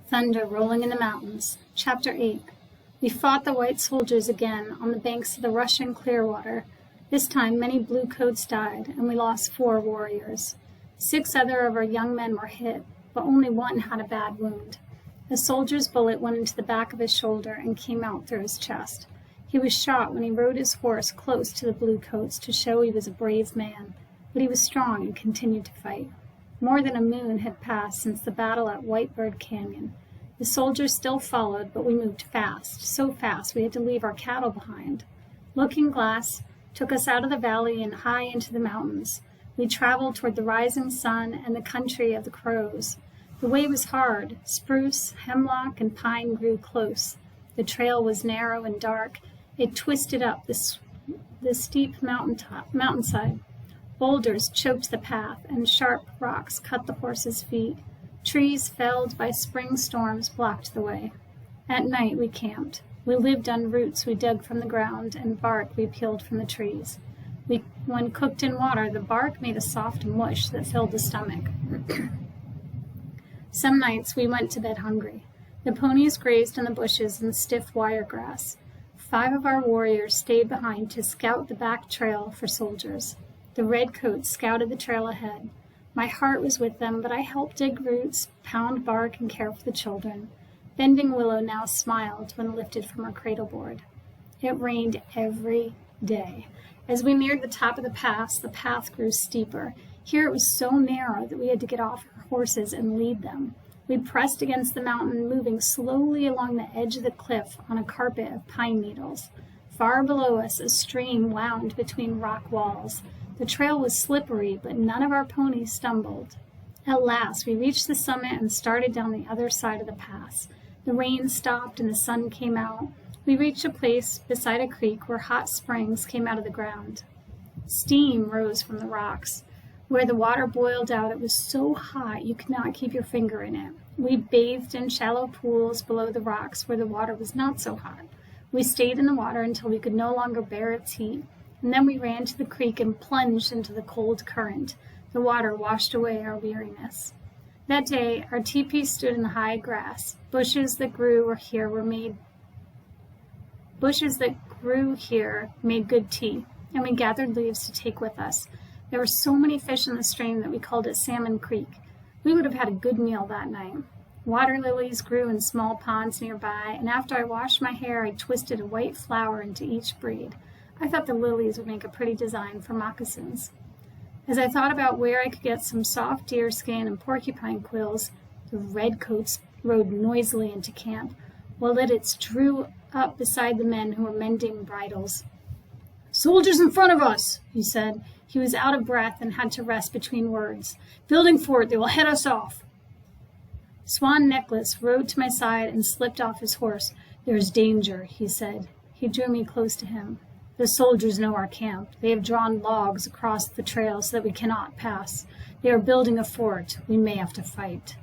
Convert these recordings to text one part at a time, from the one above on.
Thunder rolling in the mountains. Chapter 8. We fought the white soldiers again on the banks of the Russian Clearwater. This time many bluecoats died, and we lost 4 warriors. 6 other of our young men were hit, but only one had a bad wound. A soldier's bullet went into the back of his shoulder and came out through his chest. He was shot when he rode his horse close to the bluecoats to show he was a brave man, but he was strong and continued to fight. More than a moon had passed since the battle at Whitebird Canyon. The soldiers still followed, but we moved fast, so fast we had to leave our cattle behind. Looking Glass took us out of the valley and high into the mountains. We traveled toward the rising sun and the country of the crows. The way was hard. Spruce, hemlock, and pine grew close. The trail was narrow and dark. It twisted up the steep mountainside. Boulders choked the path, and sharp rocks cut the horses' feet. Trees felled by spring storms blocked the way. At night we camped. We lived on roots we dug from the ground and bark we peeled from the trees. When cooked in water, the bark made a soft mush that filled the stomach. Some nights we went to bed hungry. The ponies grazed in the bushes and stiff wire grass. 5 of our warriors stayed behind to scout the back trail for soldiers. The redcoats scouted the trail ahead. My heart was with them, but I helped dig roots, pound bark, and care for the children. Bending Willow now smiled when lifted from her cradle board. It rained every day. As we neared the top of the path grew steeper. Here it was so narrow that we had to get off our horses and lead them. We pressed against the mountain, moving slowly along the edge of the cliff on a carpet of pine needles. Far below us, a stream wound between rock walls. The trail was slippery, but none of our ponies stumbled. At last, we reached the summit and started down the other side of the pass. The rain stopped and the sun came out. We reached a place beside a creek where hot springs came out of the ground. Steam rose from the rocks. Where the water boiled out, it was so hot you could not keep your finger in it. We bathed in shallow pools below the rocks where the water was not so hot. We stayed in the water until we could no longer bear its heat. And then we ran to the creek and plunged into the cold current. The water washed away our weariness. That day, our teepee stood in the high grass. Bushes that grew here made good tea, and we gathered leaves to take with us. There were so many fish in the stream that we called it Salmon Creek. We would have had a good meal that night. Water lilies grew in small ponds nearby, and after I washed my hair, I twisted a white flower into each braid. I thought the lilies would make a pretty design for moccasins. As I thought about where I could get some soft deer skin and porcupine quills, the redcoats rode noisily into camp, while Lidditz drew up beside the men who were mending bridles. "Soldiers in front of us," he said. He was out of breath and had to rest between words. "Building fort, they will head us off." Swan Necklace rode to my side and slipped off his horse. "There's danger," he said. He drew me close to him. "The soldiers know our camp. They have drawn logs across the trail so that we cannot pass. They are building a fort. We may have to fight."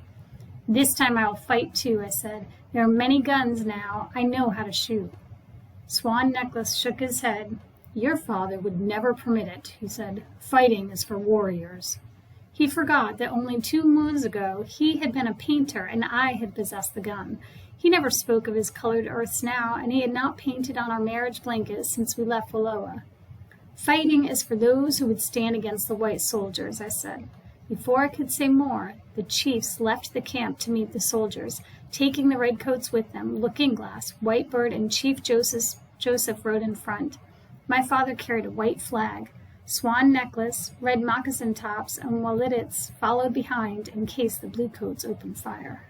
"This time I will fight too," I said. "There are many guns now. I know how to shoot." Swan Necklace shook his head. "Your father would never permit it," he said. "Fighting is for warriors." He forgot that only 2 moons ago he had been a painter and I had possessed the gun. He never spoke of his colored earths now, and he had not painted on our marriage blankets since we left Wallowa. "Fighting is for those who would stand against the white soldiers," I said. Before I could say more, the chiefs left the camp to meet the soldiers, taking the redcoats with them. Looking Glass, Whitebird, and Chief Joseph rode in front. My father carried a white flag. Swan Necklace, red moccasin tops, and Lidditz followed behind in case the bluecoats opened fire.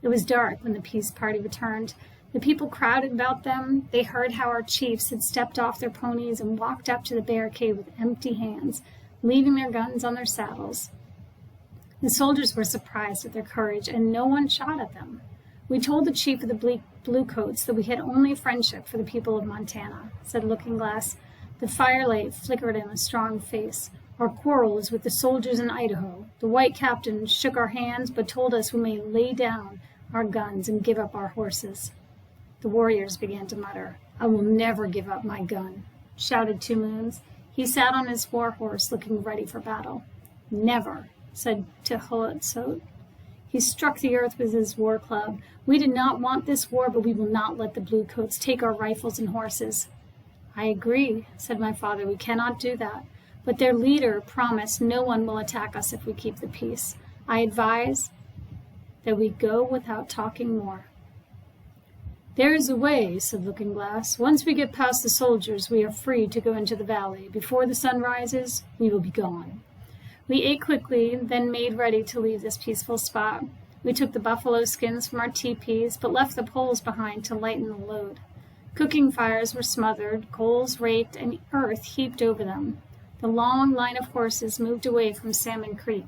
It was dark when the peace party returned. The people crowded about them. They heard how our chiefs had stepped off their ponies and walked up to the barricade with empty hands, leaving their guns on their saddles. The soldiers were surprised at their courage, and no one shot at them. "We told the chief of the bluecoats that we had only friendship for the people of Montana," said Looking Glass. The firelight flickered in a strong face. "Our quarrel is with the soldiers in Idaho. The white captain shook our hands, but told us we may lay down our guns and give up our horses." The warriors began to mutter. "I will never give up my gun," shouted 2 Moons. He sat on his war horse looking ready for battle. "Never," said Tehotzot. He struck the earth with his war club. We did not want this war, but we will not let the Bluecoats take our rifles and horses. I agree, said my father. We cannot do that. But their leader promised no one will attack us if we keep the peace. I advise that we go without talking more. There is a way, said Looking-Glass. Once we get past the soldiers, we are free to go into the valley. Before the sun rises, we will be gone. We ate quickly, then made ready to leave this peaceful spot. We took the buffalo skins from our teepees, but left the poles behind to lighten the load. Cooking fires were smothered, coals raked, and earth heaped over them. The long line of horses moved away from Salmon Creek.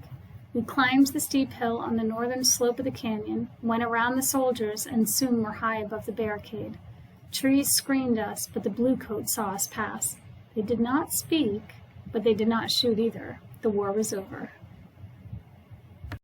We climbed the steep hill on the northern slope of the canyon, went around the soldiers, and soon were high above the barricade. Trees screened us, but the Bluecoats saw us pass. They did not speak, but they did not shoot either. The war was over.